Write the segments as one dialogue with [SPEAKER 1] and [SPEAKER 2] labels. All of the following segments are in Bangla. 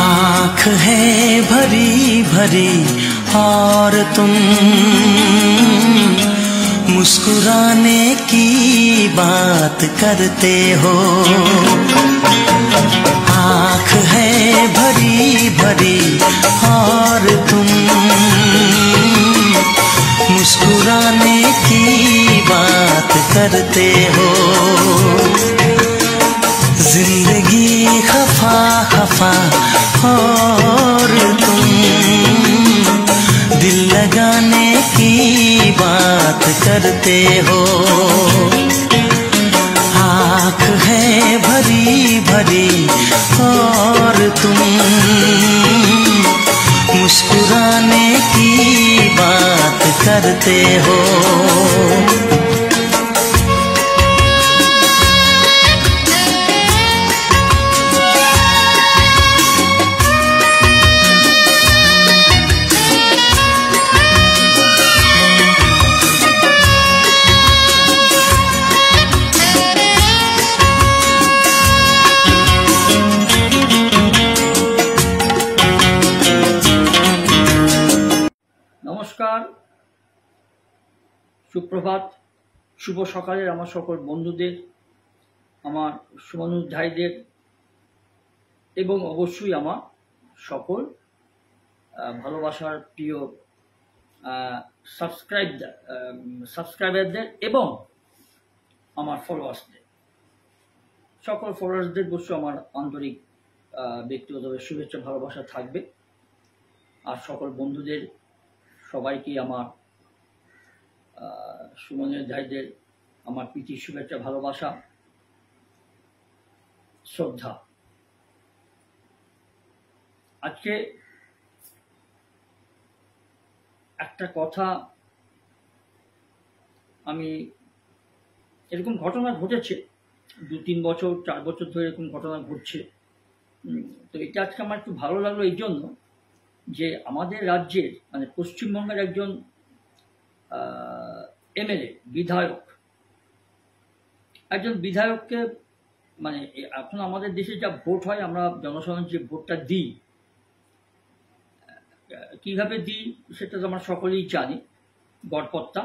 [SPEAKER 1] आँख है भरी भरी और तुम मुस्कुराने की बात करते हो। आँख है भरी भरी और तुम मुस्कुराने की बात करते हो। जिंदगी खफा खफा और तुम दिल लगाने की बात करते हो। आँख है भरी भरी और तुम मुस्कुराने की बात करते हो।
[SPEAKER 2] নমস্কার, সুপ্রভাত, শুভ সকালের আমার সকল বন্ধুদের, আমার শুভানুধ্যায়ীদের এবং অবশ্যই আমার সকল ভালোবাসার প্রিয় সাবস্ক্রাইবারদের এবং আমার ফলোয়ার্সদের, সকল ফলোয়ার্সদের অবশ্যই আমার আন্তরিক ব্যক্তিগতভাবে শুভেচ্ছা ভালোবাসা থাকবে। আর সকল বন্ধুদের সবাইকে আমার শুভানুধ্যায়ীদের আমার প্রীতি শুভেচ্ছা ভালোবাসা শ্রদ্ধা। আজকে একটা কথা, আমি এরকম ঘটনা ঘটেছে 2-3 বছর 4 বছর ধরে এরকম ঘটনা ঘটছে। তো এটা আজকে আমার একটু ভালো লাগলো এই জন্য যে আমাদের রাজ্যের মানে পশ্চিমবঙ্গের একজন এমএলএ বিধায়ককে মানে এখন আমাদের দেশে যা ভোট হয়, আমরা জনসাধারণ যে ভোটটা দিই, কিভাবে দিই সেটা তো আমরা সকলেই জানি। গড়পত্তা,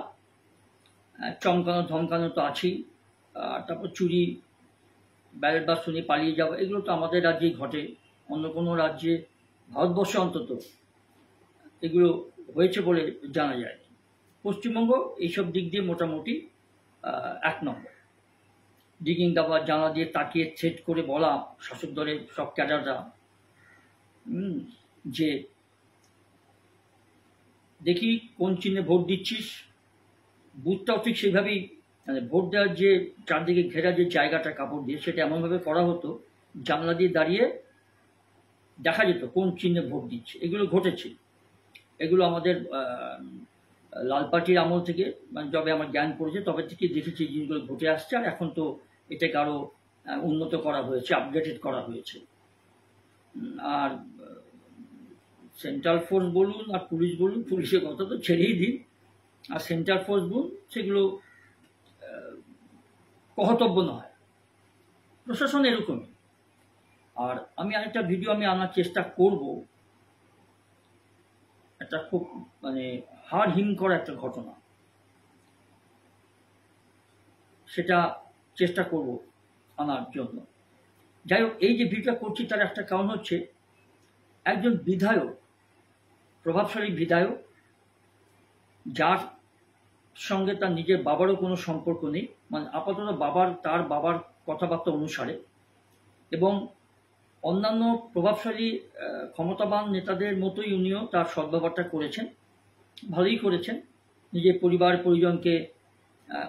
[SPEAKER 2] চমকানো ধমকানো তো আছেই, তারপর চুরি, ব্যালট বাক্স নিয়ে পালিয়ে যাওয়া, এগুলো তো আমাদের রাজ্যেই ঘটে। অন্য কোনো রাজ্যে, ভারতবর্ষে অন্তত এগুলো হয়েছে বলে জানা যায়। পশ্চিমবঙ্গ এইসব দিক দিয়ে মোটামুটি 1 নম্বর। ডিগিং দাবা, জানা দিয়ে তাকিয়ে সেট করে বলা শাসক দলের সব ক্যাডাররা যে দেখি কোন চিহ্নে ভোট দিচ্ছিস। বুথটাও ঠিক সেইভাবেই, মানে ভোট দেওয়ার যে চারদিকে ঘেরা যে জায়গাটা কাপড় দিয়ে, সেটা এমনভাবে করা হতো জানলা দিয়ে দাঁড়িয়ে দেখা যেত কোন চিহ্নে ভোট দিচ্ছে। এগুলো ঘটেছে, এগুলো আমাদের লাল পার্টির আমল থেকে, মানে যবে আমার জ্ঞান পড়েছে তবে থেকে দেখেছি এই জিনিসগুলো ঘটে আসছে। আর এখন তো এটাকে আরও উন্নত করা হয়েছে, আপডেটেড করা হয়েছে। আর সেন্ট্রাল ফোর্স বলুন আর পুলিশ বলুন, পুলিশের কথা তো ছেড়েই দিন, আর সেন্ট্রাল ফোর্স বলুন, সেগুলো কহতব্য নয়। প্রশাসন এরকমই। আর আমি আরেকটা ভিডিও আনার চেষ্টা করব, একটা খুব মানে হাড় হিম করা একটা ঘটনা, সেটা চেষ্টা করব আনার জন্য। যাই হোক, এই যে ভিডিওটা করছি তার একটা কারণ হচ্ছে, একজন বিধায়ক, প্রভাবশালী বিধায়ক, যার সঙ্গে তার নিজের বাবারও কোনো সম্পর্ক নেই, মানে আপাতত তার বাবার কথাবার্তা অনুসারে, এবং অন্যান্য প্রভাবশালী ক্ষমতাবান নেতাদের মতোই উনিও তার সদ্ব্যবহারটা করেছেন, ভালোই করেছেন। নিজের পরিবার পরিজনকে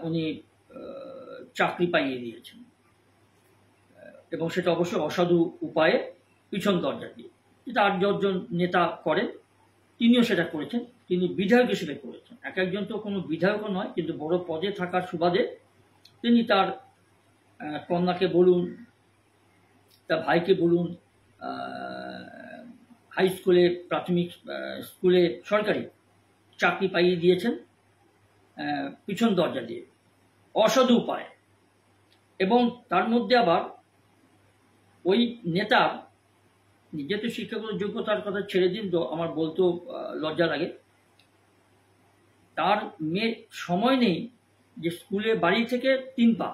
[SPEAKER 2] উনি চাকরি পাইয়ে দিয়েছেন, এবং সেটা অবশ্যই অসাধু উপায়ে, পিছন দরজা দিয়ে, যেটা 8-10 নেতা করেন, তিনিও সেটা করেছেন। তিনি বিধায়ক হিসেবে করেছেন। একজন তো কোনো বিধায়কও নয়, কিন্তু বড় পদে থাকার সুবাদে তিনি তার কন্যাকে বলুন, তার ভাইকে বলুন, হাই স্কুলে, প্রাথমিক স্কুলে সরকারি চাকরি পাইয়ে দিয়েছেন পিছন দরজা দিয়ে, অসাধু উপায়। এবং তার মধ্যে আবার ওই নেতার নিজে তো শিক্ষাগত যোগ্যতার কথা ছেড়ে দিন, তো আমার বলতেও লজ্জা লাগে। তার মেয়ে সময় নেই যে স্কুলে বাড়ি থেকে 3 পা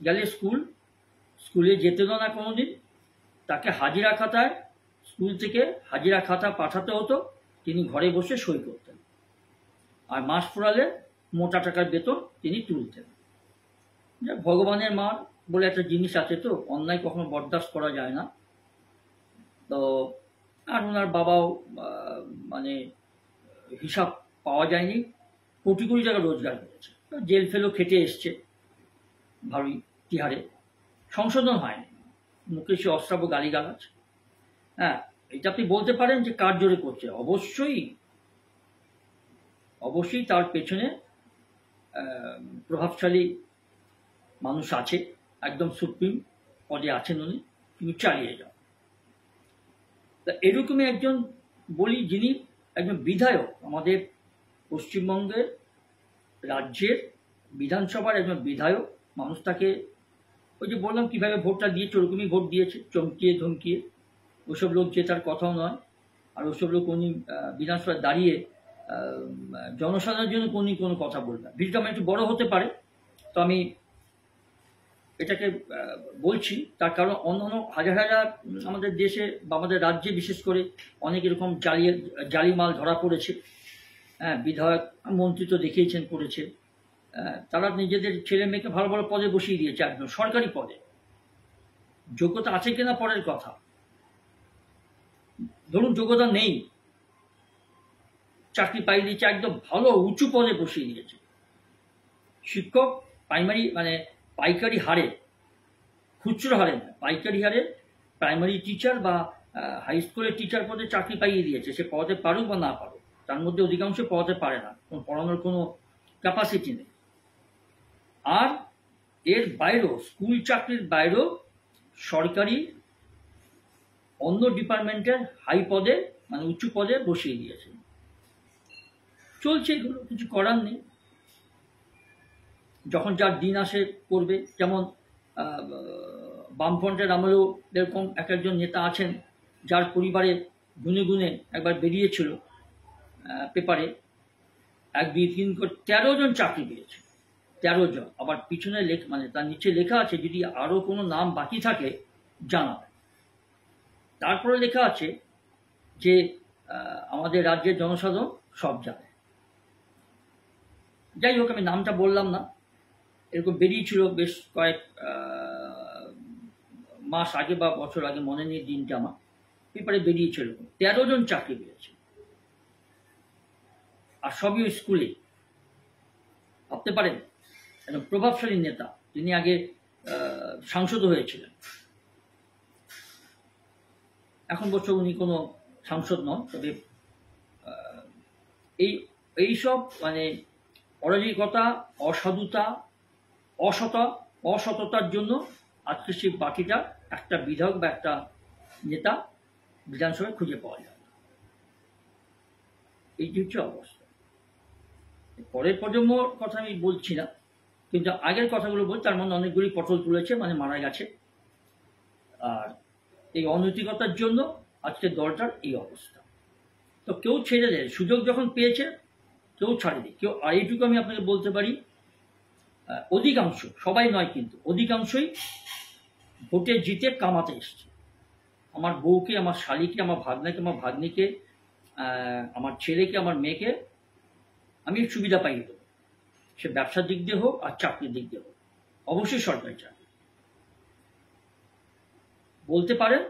[SPEAKER 2] গেলে স্কুলে যেতে না কোনোদিন, তাকে হাজিরা খাতায় স্কুল থেকে হাজিরা খাতা পাঠাতে হতো, তিনি ঘরে বসে সই করতেন, আর মাস ফুরালে মোটা টাকার বেতন তিনি তুলতেন। ভগবানের মার বলে একটা জিনিস আছে, তো অন্যায় কখনো বরদাস্ত করা যায় না। তো আর ওনার বাবাও মানে হিসাব পাওয়া যায়নি, কোটি কোটি টাকা রোজগার করেছে, জেল ফেলও খেটে এসছে ভালোই তিহারে, সংশোধন হয়নি, মুখে সে অশ্রাব্য গালিগালাজ। হ্যাঁ, এটা আপনি বলতে পারেন যে কার জোরে করছে। অবশ্যই তার পেছনে প্রভাবশালী মানুষ আছে, একদম সুপ্রিম পদে আছেন উনি, তুমি চালিয়ে যাও। তা এরকমই একজন বলি, যিনি একজন বিধায়ক, আমাদের পশ্চিমবঙ্গের রাজ্যের বিধানসভার একজন বিধায়ক। মানুষ তাকে, ওই যে বললাম কীভাবে ভোটটা দিয়েছে, ওরকমই ভোট দিয়েছে, চমকিয়ে ধমকিয়ে। ওসব লোক জেতার কথাও নয়, আর ওসব লোক উনি বিধানসভায় দাঁড়িয়ে জনসাধারণের জন্য কোনো কথা বলবে। ভিডিওটা আমার একটু বড় হতে পারে, তো আমি এটাকে বলছি তার কারণ অন্যান্য হাজার হাজার আমাদের দেশে বা আমাদের রাজ্যে বিশেষ করে অনেক এরকম জালি মাল ধরা পড়েছে। হ্যাঁ, বিধায়ক মন্ত্রী তো দেখেইছেন করেছে, তারা নিজেদের ছেলে মেয়েকে ভালো ভালো পদে বসিয়ে দিয়েছে, একদম সরকারি পদে। যোগ্যতা আছে কিনা পরের কথা, ধরুন যোগ্যতা নেই, চাকরি পাইয়ে দিয়েছে, একদম ভালো উঁচু পদে বসিয়ে দিয়েছে। শিক্ষক প্রাইমারি মানে পাইকারি হারে, খুচরো হারে না, পাইকারি হারে প্রাইমারি টিচার বা হাই স্কুলের টিচার পদে চাকরি পাইয়ে দিয়েছে। সে পড়াতে পারুক বা না পারুক, তার মধ্যে অধিকাংশ পড়াতে পারে না, পড়ানোর কোনো ক্যাপাসিটি নেই। আর এর বাইরেও, স্কুল চাকরির বাইরেও সরকারি অন্য ডিপার্টমেন্টের হাই পদে মানে উঁচু পদে বসিয়ে দিয়েছে। চলছে এগুলো, কিছু করার নেই, যখন যার দিন আসে করবে। যেমন বামফ্রন্টের আমলেও এরকম একজন নেতা আছেন, যার পরিবারে গুনে গুনে একবার বেরিয়েছিল পেপারে 1, 2, 3 করে 13 জন চাকরি পেয়েছে, 13 জন। আবার পিছনে মানে তার নিচে লেখা আছে যদি আরও কোনো নাম বাকি থাকে জানাবে। তারপরে লেখা আছে যে আমাদের রাজ্যের জনসাধারণ সব জানে। যাই হোক, আমি নামটা বললাম না, এরকম বেরিয়েছিল বেশ কয়েক মাস আগে বা বছর আগে, মনে নেই দিনটা আমার, পেপারে বেরিয়েছিল 13 জন চাকরি পেয়েছে, আর সবই স্কুলে। ভাবতে পারেন, একজন প্রভাবশালী নেতা, তিনি আগে সাংসদ হয়েছিলেন, এখন বছর উনি কোনো সাংসদ নন, তবে এইসব মানে অরাজকতা, অসাধুতা, অসততার জন্য আজকে সেই পার্টিটা একটা বিধায়ক বা একটা নেতা বিধানসভায় খুঁজে পাওয়া যায় না। এইটি হচ্ছে অবস্থা। পরের প্রজন্মর কথা আমি বলছি না, কিন্তু আগের কথাগুলো বলছি, তার মধ্যে অনেকগুলি পটল তুলেছে, মানে মারা গেছে। আর এই অনৈতিকতার জন্য আজকে দলটার এই অবস্থা। তো কেউ ছেড়ে দেয়, সুযোগ যখন পেয়েছে কেউ ছাড়েনি, কেউ। আর এইটুকু আমি আপনাকে বলতে পারি, অধিকাংশ, সবাই নয় কিন্তু অধিকাংশই ভোটে জিতে কামাতে এসছে। আমার বউকে, আমার শালিকে, আমার ভাগ্নাকে, আমার ভাগ্নিকে, আমার ছেলেকে, আমার মেয়েকে আমি সুবিধা পাইয়ে দেবো, সে ব্যবসার দিক দিয়ে হোক আর চাকরির দিক দিয়ে হোক, অবশ্যই সরকারি চাকরি। বলতে পারেন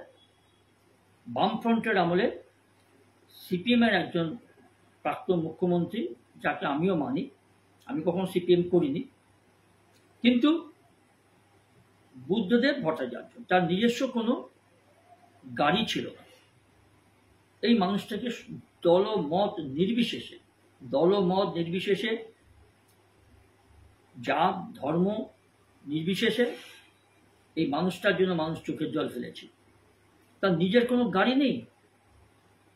[SPEAKER 2] বামফ্রন্টের আমলে সিপিএমের একজন প্রাক্তন মুখ্যমন্ত্রী, যাকে আমিও মানি, আমি কখনো সিপিএম করিনি, কিন্তু বুদ্ধদেব ভট্টাচার্য, তার নিজস্ব কোনো গাড়ি ছিল না। এই মানুষটাকে দলমত নির্বিশেষে, জাত ধর্ম নির্বিশেষে এই মানুষটার জন্য মানুষ চোখের জল ফেলেছে। তার নিজের কোনো গাড়ি নেই,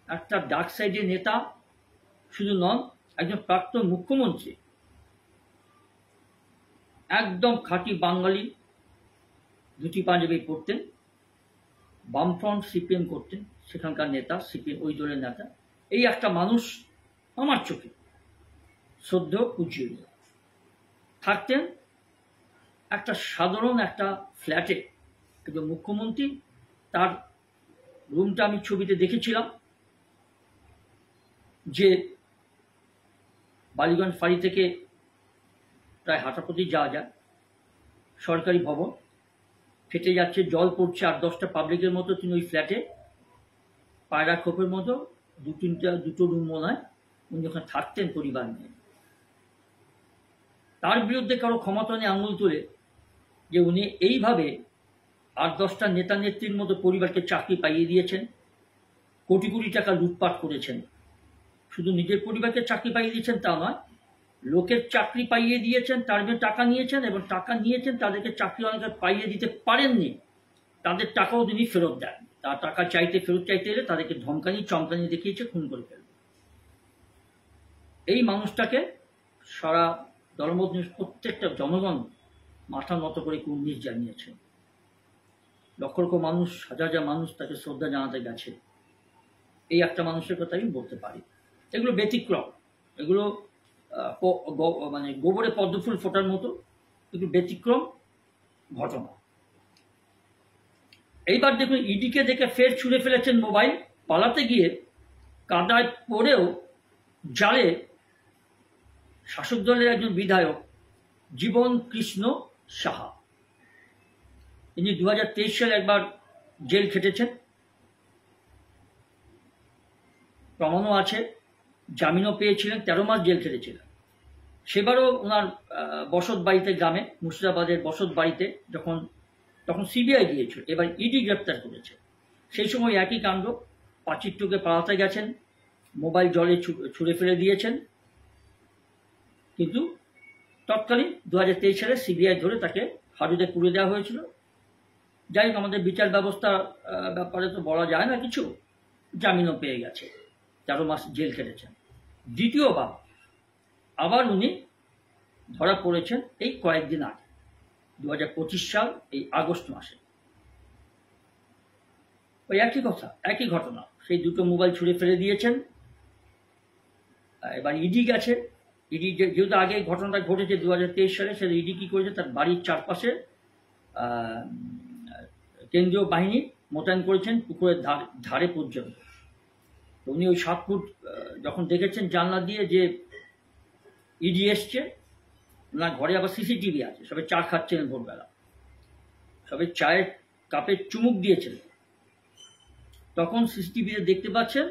[SPEAKER 2] একটা ডার্ক সাইডের নেতা শুধু নন, একজন প্রাক্তন মুখ্যমন্ত্রী, একদম খাঁটি বাঙালি, ধুতি পাঞ্জাবি পরতেন, বামফ্রন্ট সিপিএম করতেন, সেখানকার নেতা, সিপিএম ওই দলের নেতা। এই একটা মানুষ আমার চোখে শ্রদ্ধেয় পূজনীয়, থাকতেন একটা সাধারণ একটা ফ্ল্যাটে। একজন মুখ্যমন্ত্রী, তার রুমটা আমি ছবিতে দেখেছিলাম, যে বালিগঞ্জ ফাঁড়ি থেকে প্রায় হাঁটাপথি যাওয়া যায়, সরকারি ভবন, ফেটে যাচ্ছে, জল পড়ছে, 8-10টা পাবলিকের মতো তিনি ওই ফ্ল্যাটে পায়রা খোপের মতো দুটো রুম মনে হয় উনি ওখানে থাকতেন পরিবার নিয়ে। তার বিরুদ্ধে কারো ক্ষমতানে আঙুল তুলে যে উনি এইভাবে 8-10টা নেতা নেত্রীর মতো পরিবারকে চাকরি পাইয়ে দিয়েছেন, কোটি কোটি টাকা লুটপাট করেছেন, শুধু নিজের পরিবারকে চাকরি পাইয়ে দিয়েছেন তা নয়, লোকের চাকরি পাইয়ে দিয়েছেন, তার জন্য টাকা নিয়েছেন, এবং টাকা নিয়েছেন তাদেরকে চাকরি অনেকে পাইয়ে দিতে পারেননি, তাদের টাকাও তিনি ফেরত দেন। তার টাকা ফেরত চাইতে এলে তাদেরকে ধমকানি চমকানি দেখিয়েছে, খুন করে ফেলবে। এই মানুষটাকে সারা দলমত প্রত্যেকটা জনগণ মাথা নত করে কুর্নিশ জানিয়েছে। লক্ষ লক্ষ মানুষ, হাজার হাজার মানুষ তাকে শ্রদ্ধা জানাতে গেছে। এই একটা মানুষের কথা আমি বলতে পারি। এগুলো ব্যতিক্রম, এগুলো মানে গোবরে পদ্মফুল ফোটার মতো, এগুলো ব্যতিক্রম ঘটনা। এইবার দেখুন, ইডিকে দেখে ফের ছুঁড়ে ফেলেছেন মোবাইল, পালাতে গিয়ে কাদায় পড়েও জালে শাসক দলের একজন বিধায়ক জীবন কৃষ্ণ সাহা। ইনি 2023 সালে একবার জেল খেটেছেন, প্রমাণও আছে, জামিনও পেয়েছিলেন, 13 মাস জেল খেটেছিলেন। সেবারও ওনার বসত বাড়িতে, গ্রামে মুর্শিদাবাদের বসত বাড়িতে তখন সিবিআই গিয়েছিল, এবার ইডি গ্রেপ্তার করেছে। সেই সময় একই কাণ্ড, পাচিরটুকে পালাতে গেছেন, মোবাইল জলে ছুঁড়ে ফেলে দিয়েছেন, কিন্তু তৎকালীন 2023 সালে সিবিআই ধরে তাকে হাজতে পুরে দেওয়া হয়েছিল। যাই হোক, আমাদের বিচার ব্যবস্থা ব্যাপারে তো বলা যায় না কিছু, জামিনও পেয়ে গেছে, 13 মাস জেল খেটেছেন। দ্বিতীয়বার আবার উনি ধরা পড়েছেন এই কয়েকদিন আগে, 2025 সাল এই আগস্ট মাসে। ওই একই কথা, একই ঘটনা, সেই দুটো মোবাইল ছুঁড়ে ফেলে দিয়েছেন। এবার ইডি গেছে, ইডি যেহেতু আগে ঘটনাটা ঘটেছে 2023 সালে, সেটা ইডি কি করেছে, তার বাড়ির চারপাশে কেন্দ্রীয় বাহিনী মোতায়েন করেছেন পুকুরের ধারে পর্যন্ত। তো উনি ওই 7 ফুট যখন দেখেছেন জানলা দিয়ে যে ইডি এসছে, ওনার ঘরে আবার সিসিটিভি আছে, সবাই চা খাচ্ছেন ভোরবেলা, সবাই চায়ের কাপে চুমুক দিয়েছেন, তখন সিসিটিভিতে দেখতে পাচ্ছেন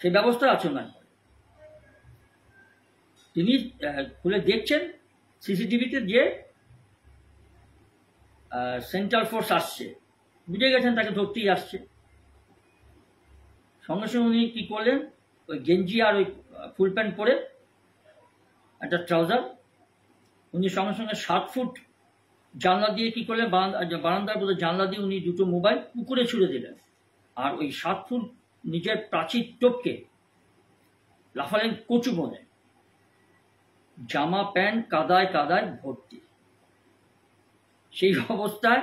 [SPEAKER 2] সেই ব্যবস্থা আছে ওনার। তিনি খুলে দেখছেন সিসিটিভিতে যে সেন্ট্রাল ফোর্স আসছে, বুঝে গেছেন তাকে ধরতেই আসছে। সঙ্গে সঙ্গে উনি কী করলেন, ওই গেঞ্জি আর ওই ফুল প্যান্ট পরে একটা ট্রাউজার, উনি সঙ্গে সঙ্গে 7 ফুট জানলা দিয়ে কী করলেন, বারান্দার মধ্যে জানলা দিয়ে উনি দুটো মোবাইল পুকুরে ছুড়ে দিলেন, আর ওই 7 ফুট নিজের প্রাচীর টপকে লাফালেন কচু বনে, জামা প্যান্ট কাদায় কাদায় ভর্তি। সেই অবস্থায়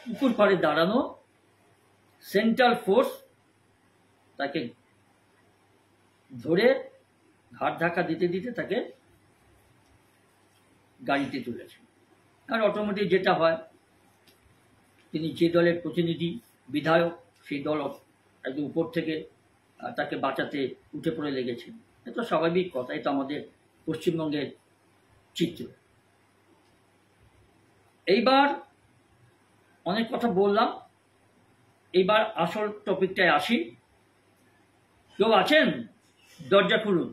[SPEAKER 2] পুকুর পাড়ে দাঁড়ানো সেন্ট্রাল ফোর্স তাকে ধরে ঘাট ধাক্কা দিতে দিতে তাকে গাড়িতে তুলেছে। আর অটোমেটিক যেটা হয়, তিনি যে দলের প্রতিনিধি, বিধায়ক, সেই দল একদম উপর থেকে তাকে বাঁচাতে উঠে পড়ে লেগেছে। এটা স্বাভাবিক কথা, এটা আমাদের পশ্চিমবঙ্গের চিত্র। এইবার অনেক কথা বললাম, এইবার আসল টপিকটায় আসি। কেউ আছেন? দরজা খুলুন।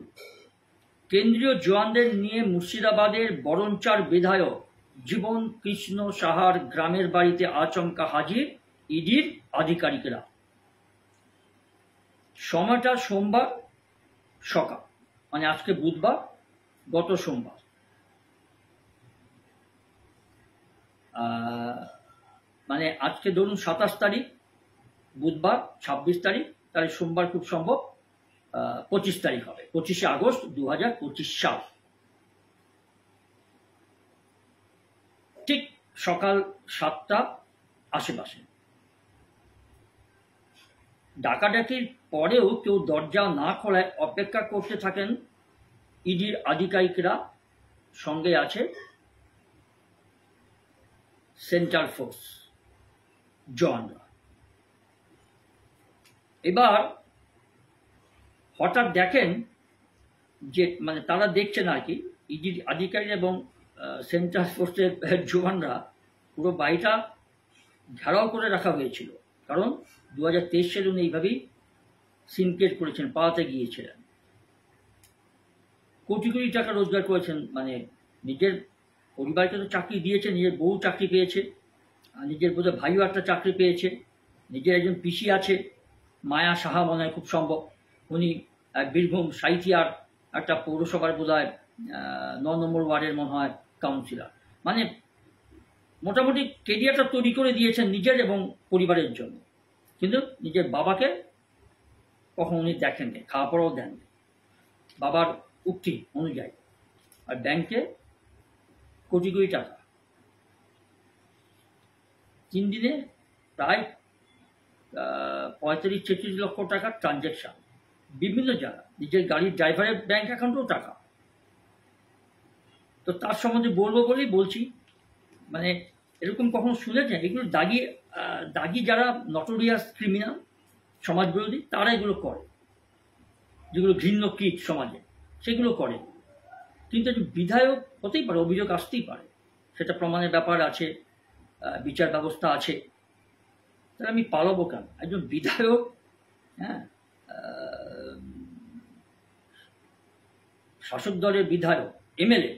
[SPEAKER 2] কেন্দ্রীয় জওয়ানদের নিয়ে মুর্শিদাবাদের বরঞ্চার বিধায়ক জীবন কৃষ্ণ সাহার গ্রামের বাড়িতে আচমকা হাজির ইডির আধিকারিকেরা। সময়টা সোমবার সকাল, মানে আজকে বুধবার, গত সোমবার। মানে আজকে ধরুন 27 তারিখ, বুধবার 26 তারিখ, তাহলে সোমবার খুব সম্ভব 25 তারিখ হবে, 25শে আগস্ট 2025 সাল। ঠিক সকাল 7টা আশেপাশে ডাকাডাকির পরেও কেউ দরজা না খোলায় অপেক্ষা করতে থাকেন ইডির আধিকারিকরা, সঙ্গে আছে সেন্ট্রাল ফোর্স জওয়ানরা। এবার হঠাৎ দেখেন যে মানে তারা দেখছেন আর কি, ইডির আধিকারিক এবং সেন্ট্রাল ফোর্সের জওয়ানরা পুরো বাড়িটা ঘেরাও করে রাখা হয়েছিল, কারণ 2023 সালে উনি এইভাবেই সিনক্রেট করেছেন, পালাতে গিয়েছিলেন। কোটি কোটি টাকা রোজগার করেছেন, মানে নিজের পরিবারকে তো চাকরি দিয়েছে, নিজের বউ চাকরি পেয়েছে, নিজের বোধহয় ভাইও একটা চাকরি পেয়েছে, নিজের একজন পিসি আছে, মায়া সাহা মনে হয় খুব সম্ভব, উনি বীরভূম সাইথিয়ার একটা পৌরসভার বোধহয় 9 নম্বর ওয়ার্ডের মনে হয় কাউন্সিলর। মানে মোটামুটি কেরিয়ারটা তৈরি করে দিয়েছেন নিজের এবং পরিবারের জন্য, কিন্তু নিজের বাবাকে কখন উনি দেখেননি, খাওয়া পড়াও দেননি বাবার উক্তি অনুযায়ী। আর ব্যাংকে কোটি কোটি টাকা, 3 দিনে প্রায় 35-36 লক্ষ টাকার ট্রানজ্যাকশন, বিভিন্ন জায়গা, নিজের গাড়ির ড্রাইভারের ব্যাংক অ্যাকাউন্টেও টাকা। তো তার সম্বন্ধে বলবো বলেই বলছি, মানে এরকম কখনো শুনেছেন? এগুলো দাগি যারা নটোরিয়াস ক্রিমিনাল, সমাজবিরোধী, তারা এগুলো করে, যেগুলো ঘৃণ্যকৃত সমাজে, সেগুলো করে। কিন্তু একজন বিধায়ক হতেই পারে, অভিযোগ আসতেই পারে, সেটা প্রমাণের ব্যাপার আছে, বিচার ব্যবস্থা আছে, তাহলে আমি পালাবো কেন? একজন বিধায়ক, হ্যাঁ, শাসক দলের বিধায়ক, এমএলএ,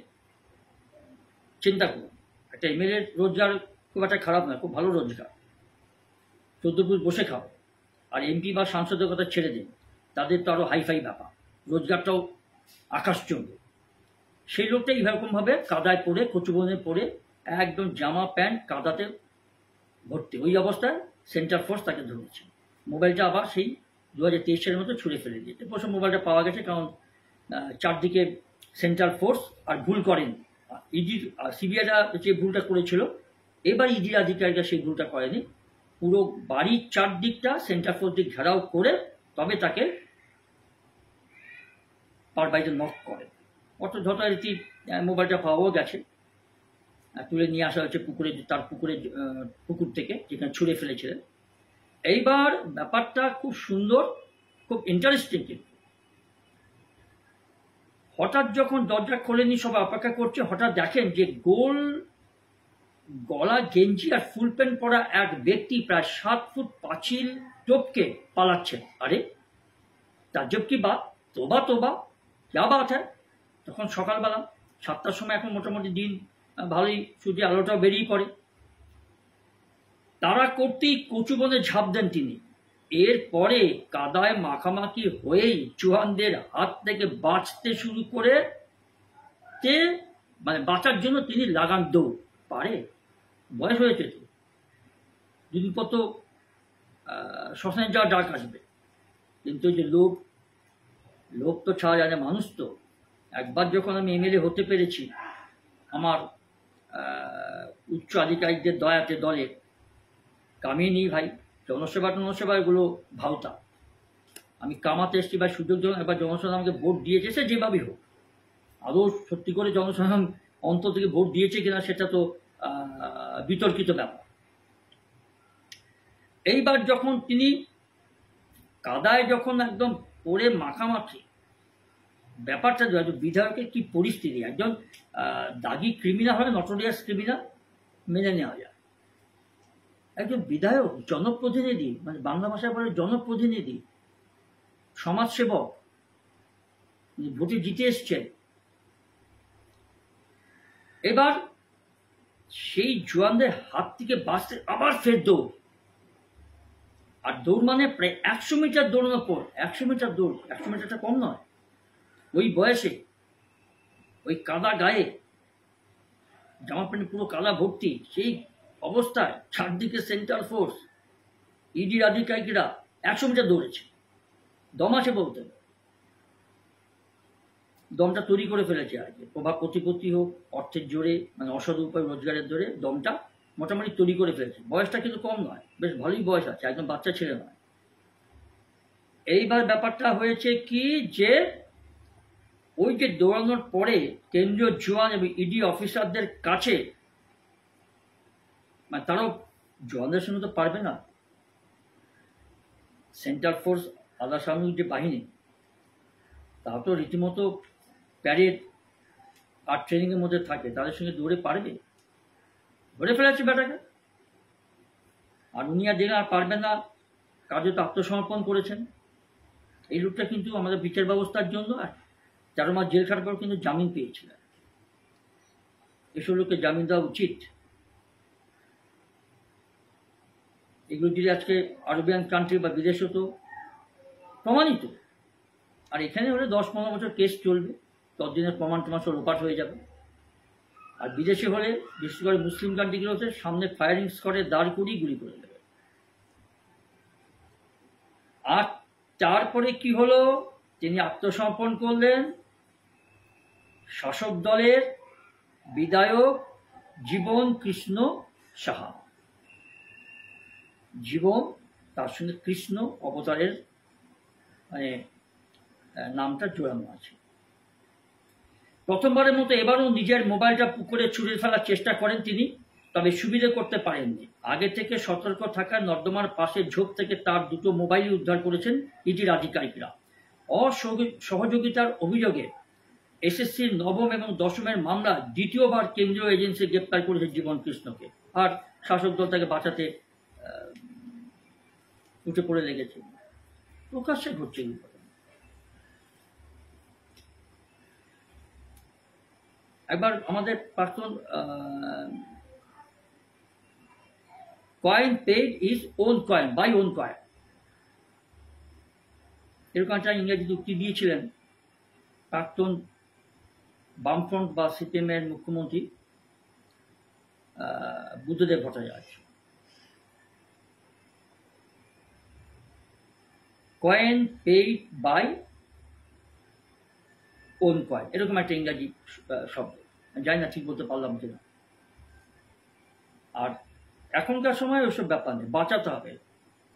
[SPEAKER 2] চিন্তা করুন, একটা এমএলএ রোজগার খুব একটা খারাপ নয়, খুব ভালো রোজগার, 14 ফুট বসে খাও। আর এমপি বা সাংসদের কথা ছেড়ে দিন, তাদের তো আরও হাইফাই ব্যাপার, রোজগারটাও আকাশচুম্বী। সেই লোকটা এইরকমভাবে কাদায় পড়ে, কচুবনে পড়ে, একদম জামা প্যান্ট কাদাতে ভর্তি, ওই অবস্থায় সেন্ট্রাল ফোর্স তাকে ধরেছে। মোবাইলটা আবার সেই 2023 সালের মতো ছুঁড়ে ফেলে দিয়েছে। প্রথম মোবাইলটা পাওয়া গেছে, কারণ চারদিকে সেন্ট্রাল ফোর্স আর ভুল করেন, ইডির সিবিআইরা যে ভুলটা করেছিল, এবার ইডির আধিকারিকরা সেই ভুলটা করেনি, পুরো বাড়ির চারদিকটা সেন্ট্রাল ফোর্স দিয়ে ঘেরাও করে তবে তাকে পার বাড়িতে নক করে। অত যথারীতি মোবাইলটা পাওয়াও গেছে, তুলে নিয়ে আসা হয়েছে তার পুকুর থেকে, যেখানে ছুঁড়ে ফেলেছিলেন। এইবার ব্যাপারটা খুব সুন্দর, খুব ইন্টারেস্টিং। কিন্তু হঠাৎ যখন দরজা খোলেনি, সবাই অপেক্ষা করছে, হঠাৎ দেখেন যে গলা গেঞ্জি আর ফুল প্যান্ট পরা এক ব্যক্তি প্রায় 7 ফুট পাঁচিল টপকে পালাচ্ছেন। আরে তাজ্জব কি বাত, তোবা তোবা, যা বাত হ্যাঁ। তখন সকালবেলা 7টার সময়, এখন মোটামুটি দিন ভালোই, সূর্যের আলোটাও বেরিয়ে পড়ে। তারা করতেই কচুবনে ঝাঁপ দেন তিনি। এরপরে কাদায় মাখামাখি হয়েই চুহানদের হাত থেকে বাঁচতে শুরু করে, মানে বাঁচার জন্য তিনি লাগান দৌড়। পারে, বয়স হয়েছে তো, দুদিন পর তো শ্মশানে যাওয়ার ডাক আসবে। কিন্তু ওই যে লোক তো ছাড়া জানে, মানুষ তো। একবার যখন আমি এমএলএ হতে পেরেছি, আমার উচ্চ আধিকারিকদের দয়াতে দলে কামিয়ে নিই ভাই, জনসেবা এগুলো ভাওতা। আমি কামাতে এসেছি ভাই, সুযোগ যখন একবার জনসাধারণ আমাকে ভোট দিয়েছে, সে যেভাবেই হোক, আদৌ সত্যি করে জনসাধারণ অন্তর থেকে ভোট দিয়েছে কিনা সেটা তো বিতর্কিত ব্যাপার। এইবার যখন তিনি কাদায় যখন একদম পড়ে মাখামাখি, ব্যাপারটা বিধায়কের কি পরিস্থিতি, একজন দাগি ক্রিমিনাল হয়, নটোরিয়াস ক্রিমিনাল, মেনে নেওয়া যায়। একজন বিধায়ক, জনপ্রতিনিধি, মানে বাংলা ভাষায় বলে জনপ্রতিনিধি, সমাজসেবক, ভোটে জিতে এসছেন। এবার সেই জওয়ানদের হাত থেকে বাঁচতে আবার ফের দৌড়। আর দৌড় মানে প্রায় 100 মিটার দৌড়ানোর পর, 100 মিটার দৌড়, 100 মিটারটা কম নয়, ওই বয়সে, ওই কাদা গায়ে, জামা প্যান্ট পুরো কাদা ভর্তি, সেই অবস্থায় চারদিকে সেন্ট্রাল ফোর্স, ইডির আধিকারিকরা 100 মিটার দৌড়েছে। দম আছে বলতে, দমটা তৈরি করে ফেলেছে আর কি, প্রভাব প্রতিপত্তি হোক, অর্থের জোরে, মানে অসৎ উপায় রোজগারের জোরে দমটা মোটামুটি তৈরি করে ফেলেছে। বয়সটা কিন্তু কম নয়, বেশ ভালোই বয়স আছে, একদম বাচ্চা ছেলে নয়। এইবার ব্যাপারটা হয়েছে কি যে ওই যে দৌড়ানোর পরে কেন্দ্রীয় জওয়ান এবং ইডি অফিসারদের কাছে, মানে তারাও জওয়ানদের সঙ্গে তো পারবে না, সেন্ট্রাল ফোর্স আধা সামরিক যে বাহিনী তারা তো রীতিমতো প্যারেড আর ট্রেনিংয়ের মধ্যে থাকে, তাদের সঙ্গে দৌড়ে পারবে? ধরে ফেলেছে ব্যাটাকে। আর উনি আর দেখে আর পারবেন না, কার্যত আত্মসমর্পণ করেছেন। এই লোকটা কিন্তু আমাদের বিচার ব্যবস্থার জন্য 13 মাস জেল খাটার পর কিন্তু জামিন পেয়েছিলেন। এসব লোককে জামিন দেওয়া উচিত। এগুলো যদি আজকে আরবিয়ান কান্ট্রি বা বিদেশে তো প্রমাণিত, আর এখানে হলে 10-15 বছর কেস চলবে, ততদিনের প্রমাণ টমাণ সব লোপাট হয়ে যাবে। আর বিদেশে হলে বিশেষ করে মুসলিম কান্ট্রিগুলোতে সামনে ফায়ারিং স্কোয়াডে দাঁড় করিয়ে গুলি করে দেবে। আর তারপরে কি হলো, তিনি আত্মসমর্পণ করলেন। শাসক দলের বিধায়ক জীবন কৃষ্ণ সাহা, জীবন তার সঙ্গে কৃষ্ণ অবতারের মানে নামটা জোড়ানো আছে। প্রথমবারের মতো এবারও নিজের মোবাইলটা পুকুরে ছুঁড়ে ফেলার চেষ্টা করেন তিনি, তবে সুবিধে করতে পারেননি। আগে থেকে সতর্ক থাকা নর্দমার পাশে ঝোপ থেকে তার দুটো মোবাইলই উদ্ধার করেছেন ইডির আধিকারিকরা। অসহযোগিতার অভিযোগে এসএসসির 9ম এবং 10মের মামলা দ্বিতীয়বার কেন্দ্রীয় এজেন্সি গ্রেপ্তার করেছে জীবন কৃষ্ণকে। আর শাসক দল তাকে বাঁচাতে উঠে পড়ে লেগেছে। প্রকাশ্যে ঘটছে এই ঘটনা। একবার আমাদের প্রাক্তন coin paid is own coin by own coin, এরকম একটা ইংরেজি উক্তি দিয়েছিলেন প্রাক্তন বামফ্রন্ট বা সিপিএমের মুখ্যমন্ত্রী Buddhadeb Bhattacharya. Coin paid by own coin, এরকম একটা ইংরাজি শব্দ, জানি না ঠিক বলতে পারলাম কিনা। আর এখনকার সময় ওইসব ব্যাপার নেই, বাঁচাতে হবে।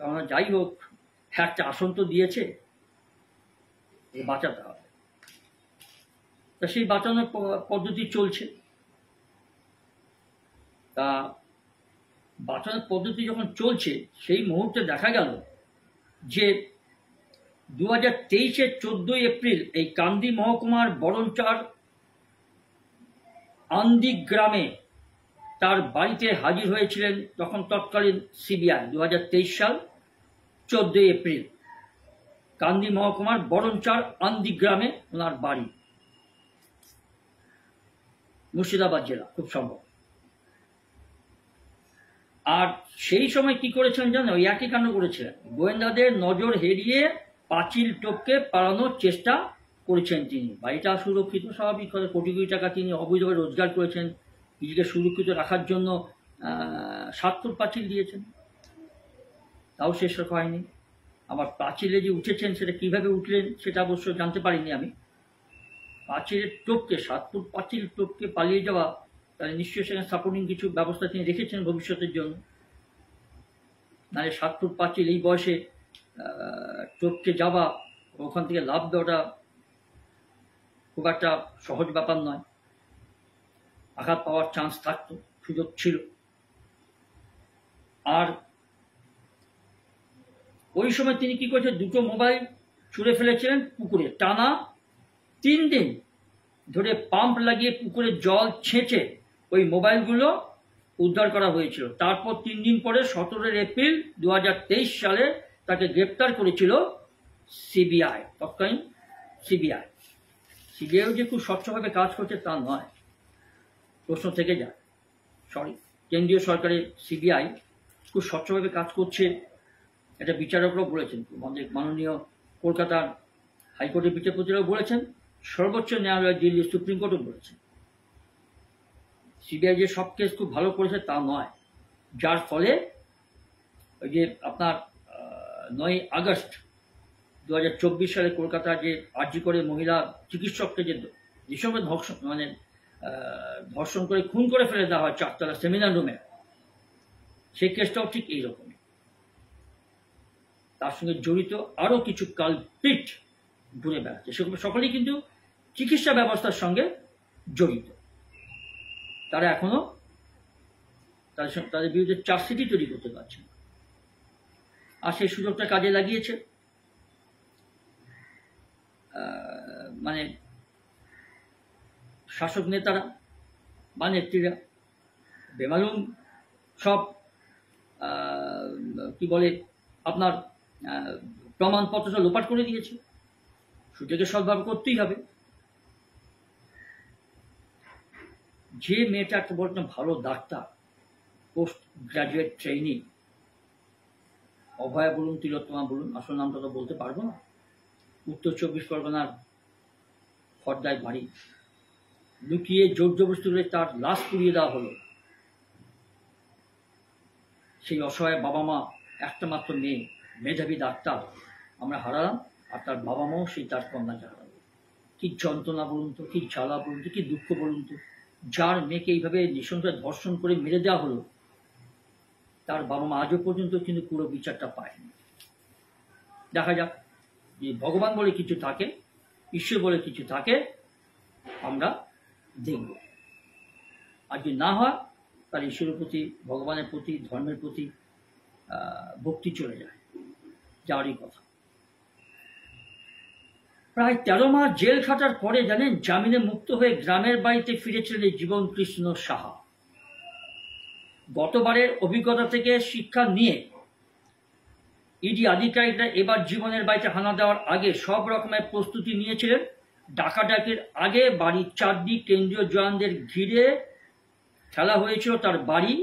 [SPEAKER 2] কারণ যাই হোক একটা আসন তো দিয়েছে, বাঁচাতে হবে। তা সেই বাঁচানোর পদ্ধতি চলছে। তা বাঁচানোর পদ্ধতি যখন চলছে, সেই মুহূর্তে দেখা গেল যে 2023-এর 14 এপ্রিল এই কান্দি মহকুমার বরঞ্চার আন্দি গ্রামে তার বাড়িতে হাজির হয়েছিলেন তখন তৎকালীন সিবিআই। 2023 সাল 14 এপ্রিল কান্দি মহকুমার বরঞ্চার আন্দি গ্রামে ওনার বাড়ি, মুর্শিদাবাদ জেলা খুব সম্ভব। আর সেই সময় কি করেছিলেন জানেন? ওই একই কাণ্ড করেছিলেন। গোয়েন্দাদের নজর হেরিয়ে পাঁচিল টপকে পালানোর চেষ্টা করেছেন তিনি। বাড়িটা সুরক্ষিত, স্বাভাবিক কথা, কোটি কোটি টাকা তিনি অবৈধভাবে রোজগার করেছেন, নিজেকে সুরক্ষিত রাখার জন্য 7 ফুট পাঁচিল দিয়েছেন, তাও শেষ হয়নি। আবার পাঁচিলে যে উঠেছেন সেটা কিভাবে উঠলেন সেটা অবশ্য জানতে পারিনি আমি। পাঁচিলের টপকে 7 ফুট পাঁচিল টপকে পালিয়ে যাওয়া, তাহলে নিশ্চয়ই সেখানে সাপোর্টিং কিছু ব্যবস্থা তিনি রেখেছেন ভবিষ্যতের জন্য। নাহলে 7 ফুট পাঁচিল এই বয়সে টপকে যাওয়া, ওখান থেকে লাভ দেওয়াটা খুব একটা সহজ ব্যাপার নয়। আঘাত পাওয়ার চান্স থাকতো, সুযোগ ছিল। আর ওই সময় তিনি কি করেছেন, 2টো মোবাইল ছুঁড়ে ফেলেছিলেন পুকুরে। টানা 3 দিন ধরে পাম্প লাগিয়ে পুকুরে জল ছেঁচে ওই মোবাইলগুলো উদ্ধার করা হয়েছিল। তারপর 3 দিন পরে 17 এপ্রিল 2023 সালে তাকে গ্রেপ্তার করেছিল সিবিআই, তৎকালীন সিবিআই। সিবিআইও যে খুব স্বচ্ছভাবে কাজ করছে তা নয়, প্রশ্ন থেকে যায়। কেন্দ্রীয় সরকারের সিবিআই খুব স্বচ্ছভাবে কাজ করছে, এটা বিচারকরাও বলেছেন। আমাদের মাননীয় কলকাতার হাইকোর্টের বিচারপতিরাও বলেছেন, সর্বোচ্চ ন্যায়ালয় দিল্লির সুপ্রিম কোর্টও বলেছেন। সিবিআই যে সব কেস খুব ভালো করেছে তা নয়, যার ফলে ওই যে আপনার 9 আগস্ট 2024 সালে কলকাতা যে আরজি করে মহিলা চিকিৎসককে যে যেসবে ধর্ষণ করে খুন করে ফেলে দেওয়া হয় 4তলা সেমিনার রুমে, সেই কেসটাও ঠিক এইরকমই। তার সঙ্গে জড়িত আরও কিছু কালপিট ঘুরে বেড়াচ্ছে, সেগুলো সকলেই কিন্তু চিকিৎসা ব্যবস্থার সঙ্গে জড়িত। তারা এখনো তাদের বিরুদ্ধে চার্জশিটই তৈরি করতে পারছে না। আর সেই সুযোগটা কাজে লাগিয়েছে মানে শাসক নেতারা বা নেত্রীরা বেমালুম সব কি বলে আপনার প্রমাণপত্রটা লোপাট করে দিয়েছে। সুযোগে সদ্ব্যবহার করতেই হবে। যে মেয়েটা একটা বলতাম ভালো ডাক্তার, পোস্ট গ্রাজুয়েট ট্রেনিং, অভয়া বলুন তিলোত্তমা বলুন, আসল নামটা তো বলতে পারবো না, উত্তর 24 পরগনার খর্দায় বাড়ি, লুকিয়ে জোর জবরদস্তি করে তার লাশ পুড়িয়ে দেওয়া হলো। সেই অসহায় বাবা মা, একটা মাত্র মেয়ে, মেধাবী ডাক্তার আমরা হারালাম, আর তার বাবা মাও সেই তার কন্যাকে হারালো। কি যন্ত্রণা বলুন তো, কি জ্বালা বলুন তো, কি দুঃখ বলুন তো। যার মেয়েকে এইভাবে নৃশংসভাবে ধর্ষণ করে মেরে দেওয়া হলো, তার বাবা মা আজও পর্যন্ত কিন্তু পুরো বিচারটা পায়নি। দেখা যাক, যে ভগবান বলে কিছু থাকে, ঈশ্বর বলে কিছু থাকে, আমরা দেখব। আর যদি না হয় তার ঈশ্বরের প্রতি, ভগবানের প্রতি, ধর্মের প্রতি ভক্তি চলে যায়, যাওয়ারই কথা। প্রায় 13 মাস জেল খাটার পরে জানেন জামিনে মুক্ত হয়ে গ্রামের বাড়িতে ফিরেছিলেন এই জীবন কৃষ্ণ সাহা। গতবারের অভিজ্ঞতা থেকে শিক্ষা নিয়ে ইডি আধিকারিকরা এবার জীবনের বাড়িতে হানা দেওয়ার আগে সব রকমের প্রস্তুতি নিয়েছিলেন। ডাকাডাকির আগে বাড়ির চারদিক কেন্দ্রীয় জওয়ানদের ঘিরে ফেলা হয়েছিল তার বাড়ি,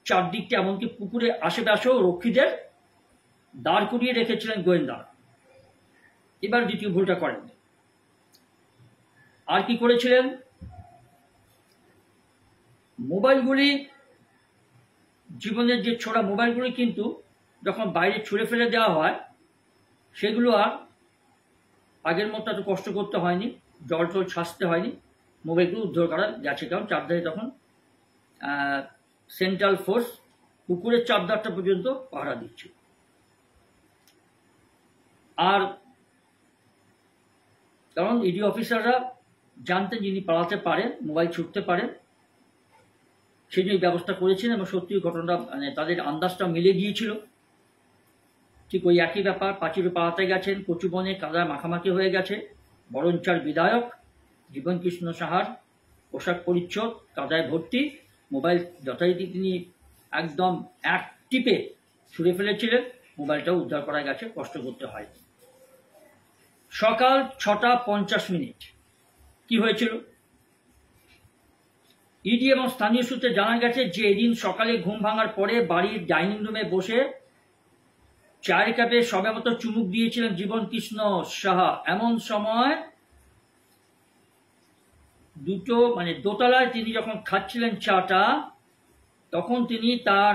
[SPEAKER 2] চারদিকটা এমনকি পুকুরে আশেপাশেও রক্ষীদের দাঁড় করিয়ে রেখেছিলেন গোয়েন্দারা। এবার দ্বিতীয় ভুলটা করেন। আর কি করেছিলেন? মোবাইলগুলি, জীবনের যে ছোড়া মোবাইলগুলি কিন্তু যখন বাইরে ছুঁড়ে ফেলে দেওয়া হয়, সেগুলো আর আগের মতো এত কষ্ট করতে হয়নি, জল টল ছাঁচতে হয়নি, মোবাইলগুলো উদ্ধার করা গেছে। কারণ চারধারে তখন সেন্ট্রাল ফোর্স পুকুরের চারধারটা পর্যন্ত পাহারা দিচ্ছে। আর কারণ ইডি অফিসাররা জানতেন যিনি পালাতে পারেন, মোবাইল ছুটতে পারেন, সেই জন্য ব্যবস্থা করেছেন। এবং সত্যি ঘটনাটা মানে তাদের আন্দাজটা মিলে গিয়েছিল। ঠিক ওই একই ব্যাপার, পাঁচিরে পালাতে গেছেন, কচুবনে কাদায় মাখামাখি হয়ে গেছে। বরঞ্চার বিধায়ক জীবনকৃষ্ণ সাহার পোশাক পরিচ্ছদ কাদায় ভর্তি, মোবাইল যথারীতি তিনি একদম এক টিপে ছুঁড়ে ফেলেছিলেন, মোবাইলটাও উদ্ধার করা গেছে, কষ্ট করতে হয়। সকাল 6:50 কি হয়েছিল? ইডি এবং স্থানীয় সূত্রে জানা গেছে যে এদিন সকালে ঘুম ভাঙার পরে বাড়ির ডাইনিং রুমে বসে চায়ের কাপে সবেমাত্র চুমুক দিয়েছিলেন জীবনকৃষ্ণ সাহা। এমন সময় দোতলায় তিনি যখন খাচ্ছিলেন চাটা, তখন তিনি তার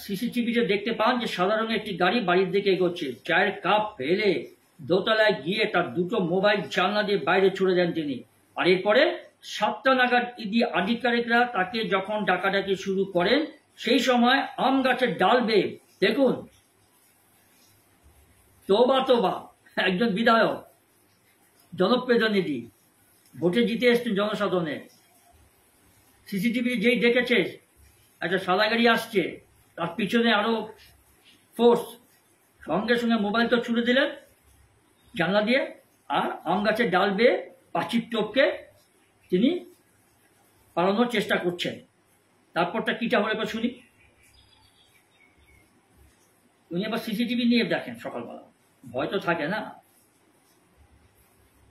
[SPEAKER 2] সিসিটিভিতে দেখতে পান যে সাদা রঙের একটি গাড়ি বাড়ির দিকে এগোচ্ছে। চায়ের কাপ ফেলে দোতলায় গিয়ে তার দুটো মোবাইল জানলা দিয়ে বাইরে ছুড়ে দেন তিনি। আর এরপরে 7টা নাগাদ ইডি আধিকারিকরা তাকে যখন ডাকাডাকি শুরু করেন, সেই সময় আম গাছের ডাল বেয়ে, দেখুন, তোবা তোবা, একজন বিধায়ক, জনপ্রতিনিধি, ভোটে জিতে এসছেন জনসাধারণের, সিসিটিভি যেই দেখেছে একটা সাদা গাড়ি আসছে, তার পিছনে আরো ফোর্স, সঙ্গে সঙ্গে মোবাইল তো ছুড়ে দিলেন জানলা দিয়ে, আর আম গাছের ডাল বেয়ে পাঁচির টপকে তিনি পালানোর চেষ্টা করছেন। তারপরটা কিটা হলে এবার শুনি। উনি আবার সিসিটিভি নিয়ে দেখেন সকালবেলা, ভয় তো থাকে না,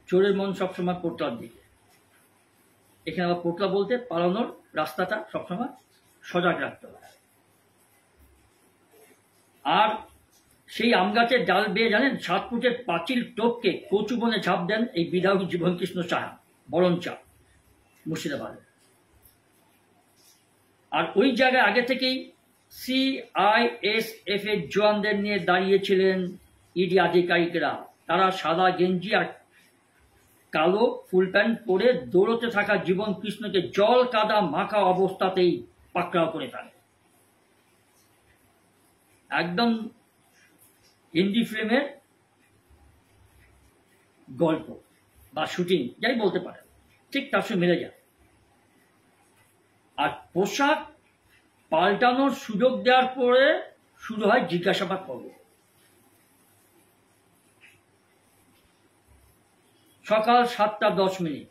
[SPEAKER 2] চোরের মন সবসময় পোটলার দিকে। এখানে আবার পোটলা বলতে পালানোর রাস্তাটা সবসময় সজাগ রাখতে হয়। আর সেই আম গাছের ডাল বেয়ে জানেন 7 ফুটের পাঁচিল টপকে কচু বনে ঝাঁপ দেন এই বিধায়ক জীবনকৃষ্ণ সাহা, বরঞ্চা, মুর্শিদাবাদে। আর ওই জায়গায় আগে থেকেই সিআইএসএফ এর জওয়ানদের নিয়ে দাঁড়িয়েছিলেন ইডি আধিকারিকরা। তারা সাদা গেঞ্জি আর কালো ফুল প্যান্ট পরে দৌড়তে থাকা জীবনকৃষ্ণকে জল কাদা মাখা অবস্থাতেই পাকড়াও করে ফেলে। একদম হিন্দি ফিল্মের গল্প বা শুটিং যাই বলতে পারে, ঠিক তার সঙ্গে মিলে যায়। আর পোশাক পাল্টানোর সুযোগ দেওয়ার পরে শুরু হয় জিজ্ঞাসাবাদ পর্ব। সকাল 7:10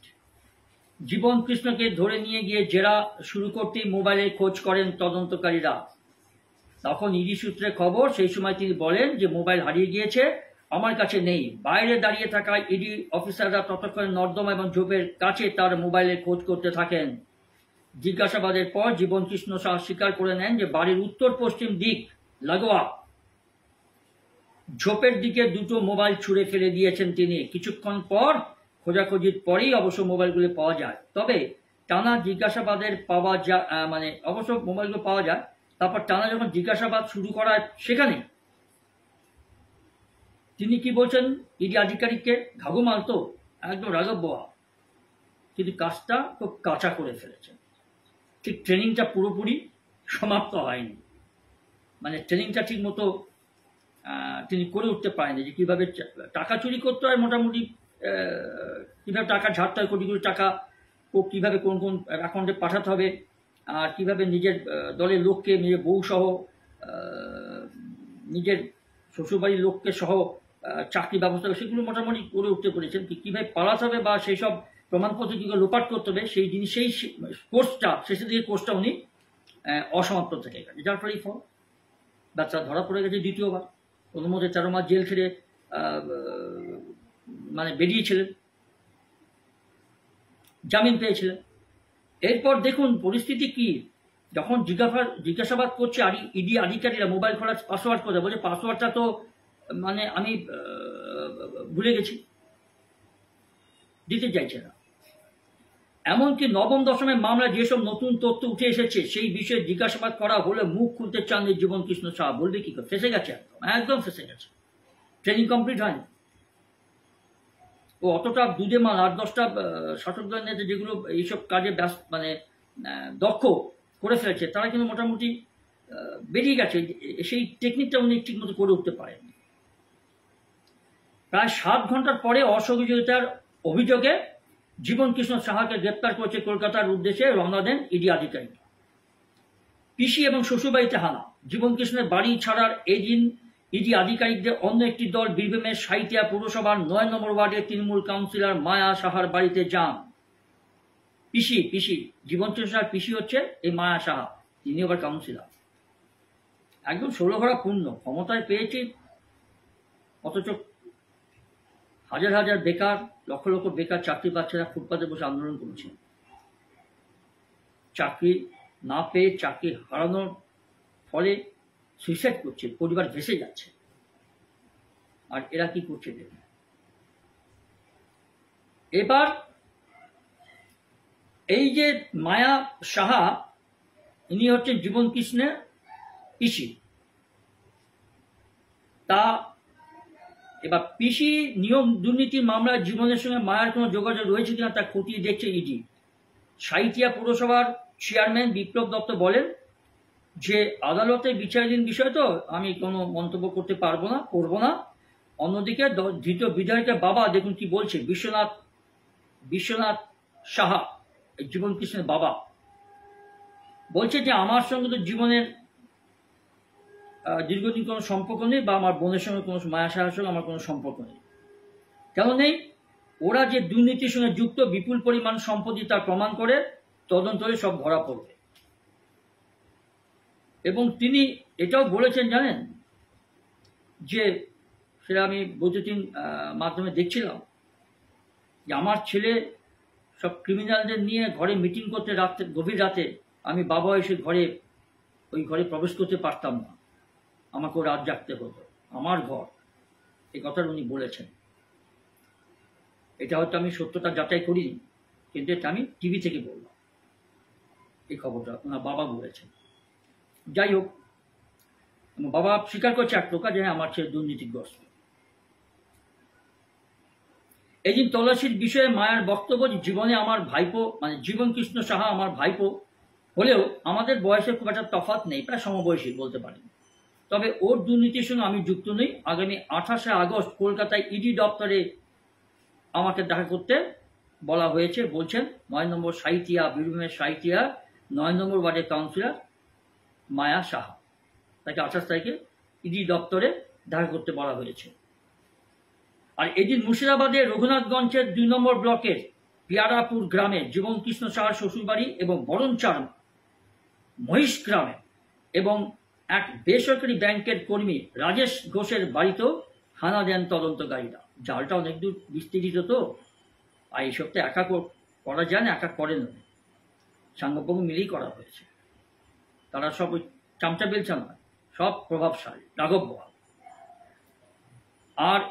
[SPEAKER 2] জীবন কৃষ্ণকে ধরে নিয়ে গিয়ে জেরা শুরু করতেই মোবাইলে খোঁজ করেন তদন্তকারীরা। তখন ইডি সূত্রে খবর, সেই সময় তিনি বলেন যে মোবাইল হারিয়ে গিয়েছে, আমার কাছে নেই। বাইরে দাঁড়িয়ে থাকা ইডি অফিসাররা ততক্ষণে নর্দমা এবং ঝোপের কাছে তার মোবাইলে খোঁজ করতে থাকেন। জিজ্ঞাসাবাদের পর জীবন কৃষ্ণ শাহ স্বীকার করে নেন যে বাড়ির উত্তর পশ্চিম দিক লাগোয়া ঝোপের দিকে দুটো মোবাইল ছুঁড়ে ফেলে দিয়েছেন তিনি। কিছুক্ষণ পর খোঁজাখুঁজির পরেই অবশ্য মোবাইলগুলো পাওয়া যায়। তবে টানা জিজ্ঞাসাবাদের পাওয়া যায়, অবশ্য মোবাইলগুলো পাওয়া যায়। তারপর টানা যখন জিজ্ঞাসাবাদ শুরু করা সেখানে তিনি কি বলছেন, ইডি আধিকারিককে ঘাঘু মালতো একদম রাঘব বোয়া, কিন্তু কাজটা খুব কাঁচা করে ফেলেছেন। ঠিক ট্রেনিংটা পুরোপুরি সমাপ্ত হয়নি, মানে ট্রেনিংটা ঠিক মতো তিনি করে উঠতে পারেনি যে কীভাবে টাকা চুরি করতে হয়, মোটামুটি কীভাবে টাকা ঝাড়তে হয়, কোটি কোটি টাকা ও কীভাবে কোন কোন অ্যাকাউন্টে পাঠাতে হবে, আর কীভাবে নিজের দলের লোককে, নিজের বউ সহ, নিজের শ্বশুরবাড়ির লোককে সহ চাকরি ব্যবস্থা, সেগুলো মোটামুটি করে উঠতে পেরেছেন। কীভাবে পালাতে হবে বা সেই সব প্রমাণপত্র কীভাবে লোপাট করতে হবে, সেই জিনিস, সেই কোর্সটা, শেষের দিকে কোর্সটা উনি অসমাপ্ত থেকে গেছে। যার ফলে ফল বাচ্চা ধরা পড়ে গেছে দ্বিতীয়বার। ওর মধ্যে 13 মাস জেল খেটে মানে বেরিয়েছিলেন, জামিন পেয়েছিলেন। এরপর দেখুন পরিস্থিতি কি, যখন জিজ্ঞাসাবাদ করছে আর ইডি আধিকারীরা মোবাইল খোলার পাসওয়ার্ড করে, বলছে পাসওয়ার্ডটা তো মানে আমি ভুলে গেছি, দিতে চাইছে না। এমনকি নবম দশমের মামলায় যেসব নতুন তথ্য উঠে এসেছে সেই বিষয়ে জিজ্ঞাসাবাদ করা হলে মুখ খুলতে চান জীবন কৃষ্ণ শাহ। বলবে কি করে, ফেসে গেছে, একদম ফেসে গেছে, ট্রেনিং কমপ্লিট হয়নি। ও অতটা দুধে মাল 8-10টা শাসক দলের নেতা যেগুলো এইসব কাজে ব্যস্ত, মানে দক্ষ করে ফেলেছে, তারা কিন্তু মোটামুটি বেরিয়ে গেছে, সেই টেকনিকটা উনি ঠিক মতো করে উঠতে পারেননি। প্রায় 7 ঘন্টার পরে অসহযোগিতার অভিযোগে জীবন কৃষ্ণ সাহাকে গ্রেপ্তার করেছে কলকাতার উদ্দেশ্যে রওনা দেন ইডি আধিকারিক। পিসি এবং শ্বশুরবাড়িতে হানা। জীবন কৃষ্ণের বাড়ি ছাড়ার এই দিন ইডি আধিকারিকদের অন্য একটি দল বীরভূমের সাঁইথিয়া পৌরসভার 9 নম্বর ওয়ার্ডের তৃণমূল কাউন্সিলর মায়া সাহার বাড়িতে যান। পিসি জীবন কৃষ্ণ সাহার পিসি হচ্ছে এই মায়া সাহা, তিনি আবার কাউন্সিলর। একদম ষোলঘরা পূর্ণ, ক্ষমতায় পেয়েছে, অথচ হাজার হাজার বেকার, লক্ষ লক্ষ বেকার চাকরি পাচ্ছে না, ফুটপাতে বসে আন্দোলন করছে। চাকরি না পেয়ে, চাকরি হারানোর ফলে সুইসাইড করছে, পরিবার ভেসে যাচ্ছে। আর এরা কি করছে দেখুন। এবার এই যে মায়া সাহা, ইনি হচ্ছেন জীবন কৃষ্ণের পিসি। তা এবার পিসি নিয়ম দুর্নীতির মামলায় জীবনের সঙ্গে মায়ার কোনো যোগাযোগ রয়েছে কিনা তা খতিয়ে দেখছে ইডি। সাঁইথিয়া পৌরসভার চেয়ারম্যান বিপ্লব দত্ত বলেন যে আদালতে বিচারাধীন বিষয় তো আমি কোনো মন্তব্য করতে পারবো না, করবো না। অন্যদিকে ধৃত বিধায়কের বাবা দেখুন কি বলছে, বিশ্বনাথ সাহা, জীবন কৃষ্ণের বাবা, বলছে যে আমার সঙ্গে তো জীবনের দীর্ঘদিন কোনো সম্পর্ক নেই, বা আমার বোনের সঙ্গে কোনো, মায়া সাহার সঙ্গে আমার কোনো সম্পর্ক নেই। কেন নেই? ওরা যে দুর্নীতির সঙ্গে যুক্ত, বিপুল পরিমাণ সম্পত্তি তার প্রমাণ করে তদন্তে সব ধরা পড়বে। এবং তিনি এটাও বলেছেন জানেন, যে সেটা আমি বৈদ্যুতিন মাধ্যমে দেখছিলাম, যে আমার ছেলে সব ক্রিমিনালদের নিয়ে ঘরে মিটিং করতে রাত্রে, গভীর রাতে, আমি বাবা এসে ওই ঘরে প্রবেশ করতে পারতাম না, আমাকেও রাত জাগতে হতো, আমার ঘর। এই কথাটা উনি বলেছেন। এটা হয়তো আমি সত্যতা যাচাই করিনি, কিন্তু এটা আমি টিভি থেকে বললাম, এই খবরটা ওনার বাবা বলেছেন। যাই হোক, বাবা স্বীকার করছে এক প্রকার যে হ্যাঁ আমার ছেলে দুর্নীতিগ্রস্ত। এই দিন তল্লাশির বিষয়ে মায়ের বক্তব্য, জীবনে আমার ভাইপো, মানে জীবন কৃষ্ণ সাহা আমার ভাইপো হলেও আমাদের বয়সে খুব একটা তফাৎ নেই, প্রায় সমবয়সী বলতে পারেন। তবে ওর দুর্নীতির সঙ্গে আমি যুক্ত নই। আগামী 28শে আগস্ট কলকাতায় ইডি দপ্তরে আমাকে দেখা করতে বলা হয়েছে। বলছেন 9 নম্বর সাঁইথিয়া, বীরভূমের সাঁইথিয়া 9 নম্বর ওয়ার্ডের কাউন্সিলর মায়া সাহা, তাকে 28 তারিখে ইডি দপ্তরে দেখা করতে বলা হয়েছে। আর এদিন মুর্শিদাবাদের রঘুনাথগঞ্জের 2 নম্বর ব্লকের পিয়ারাপুর গ্রামে জীবন কৃষ্ণ সাহার শ্বশুরবাড়ি এবং বরণচার মহিষ গ্রামে এবং এক বেসরকারি ব্যাংকের কর্মী রাজেশ ঘোষের বাড়িতেও হানা দেন তদন্তকারীরা। জালটা অনেক দূর বিস্তৃত তো, আর এইসব তো একা করা যায় না, একা করেন না, সাংগপঙ্গ মিলেই করা হয়েছে। তারা সব ওই চামচা বেলচা নয়, সব প্রভাবশালী রাঘব বোয়াল। আর